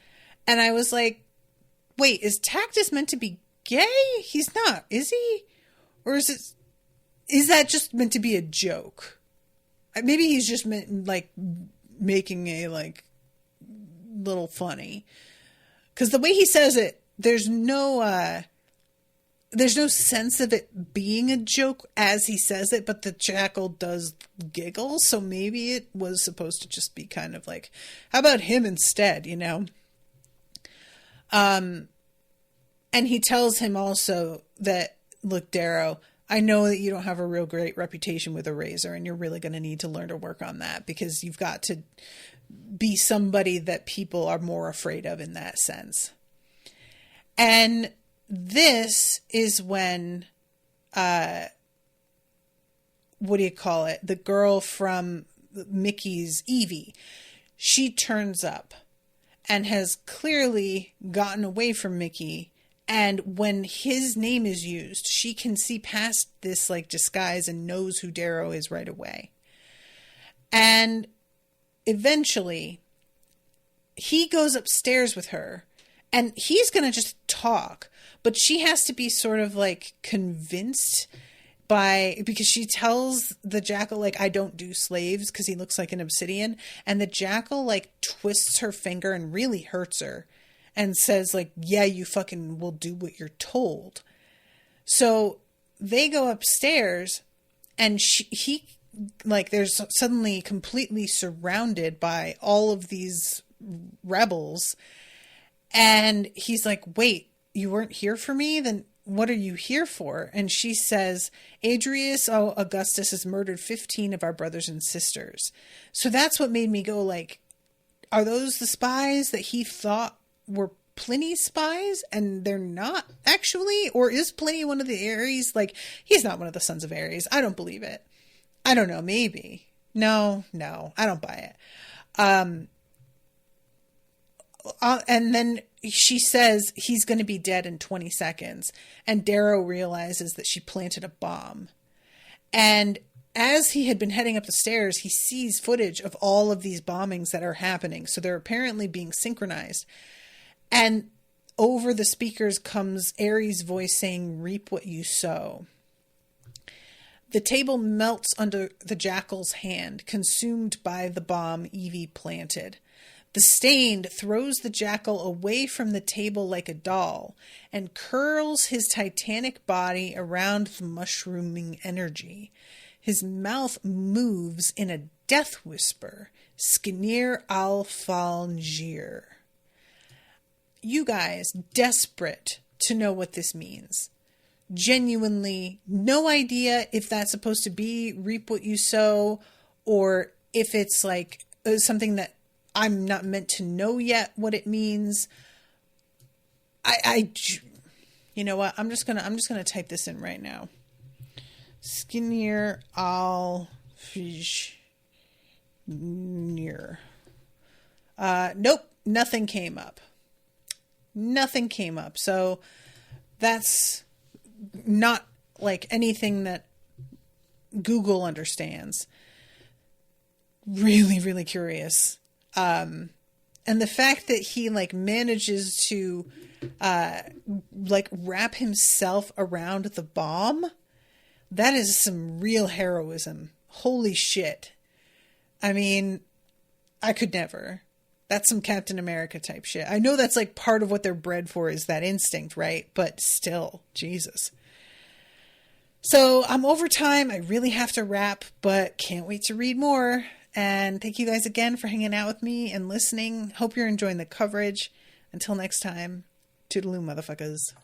And I was like, wait, is Tactus meant to be gay? He's not, is he? Or is that just meant to be a joke? Maybe he's just meant like making a like little funny. Because the way he says it, there's no sense of it being a joke as he says it, but the Jackal does giggle. So maybe it was supposed to just be kind of like, how about him instead, you know? And he tells him also that, look, Darrow, I know that you don't have a real great reputation with a razor, and you're really going to need to learn to work on that because you've got to be somebody that people are more afraid of in that sense. And this is when, what do you call it? The girl from Mickey's, Evie, she turns up and has clearly gotten away from Mickey. And when his name is used, she can see past this like disguise and knows who Darrow is right away. And eventually he goes upstairs with her and he's going to just talk, but she has to be sort of like convinced because she tells the Jackal, like, I don't do slaves because he looks like an obsidian. And the Jackal like twists her finger and really hurts her. And says, like, yeah, you fucking will do what you're told. So they go upstairs and he, like, there's suddenly completely surrounded by all of these rebels. And he's like, wait, you weren't here for me? Then what are you here for? And she says, Adrius Augustus has murdered 15 of our brothers and sisters. So that's what made me go, like, are those the spies that he thought were Pliny's spies and they're not actually? Or is Pliny one of the Ares? Like, he's not one of the sons of Ares. I don't believe it. I don't know. Maybe. No, I don't buy it. And then she says he's going to be dead in 20 seconds. And Darrow realizes that she planted a bomb. And as he had been heading up the stairs, he sees footage of all of these bombings that are happening. So they're apparently being synchronized. And over the speakers comes Ares' voice saying, "Reap what you sow." The table melts under the Jackal's hand, consumed by the bomb Evie planted. The Stained throws the Jackal away from the table like a doll and curls his titanic body around the mushrooming energy. His mouth moves in a death whisper, Skinir al-Falngir. You guys, desperate to know what this means. Genuinely, no idea if that's supposed to be reap what you sow, or if it's like something that I'm not meant to know yet what it means. You know what? I'm just gonna type this in right now. Skinir al-Falngir. Nope, nothing came up. So that's not like anything that Google understands. Really, really curious. And the fact that he like manages to like wrap himself around the bomb, that is some real heroism. Holy shit. I mean, I could never. That's some Captain America type shit. I know that's like part of what they're bred for is that instinct, right? But still, Jesus. So I'm over time. I really have to wrap, but can't wait to read more. And thank you guys again for hanging out with me and listening. Hope you're enjoying the coverage. Until next time, toodaloo, motherfuckers.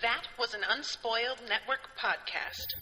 That was an Unspoiled Network podcast.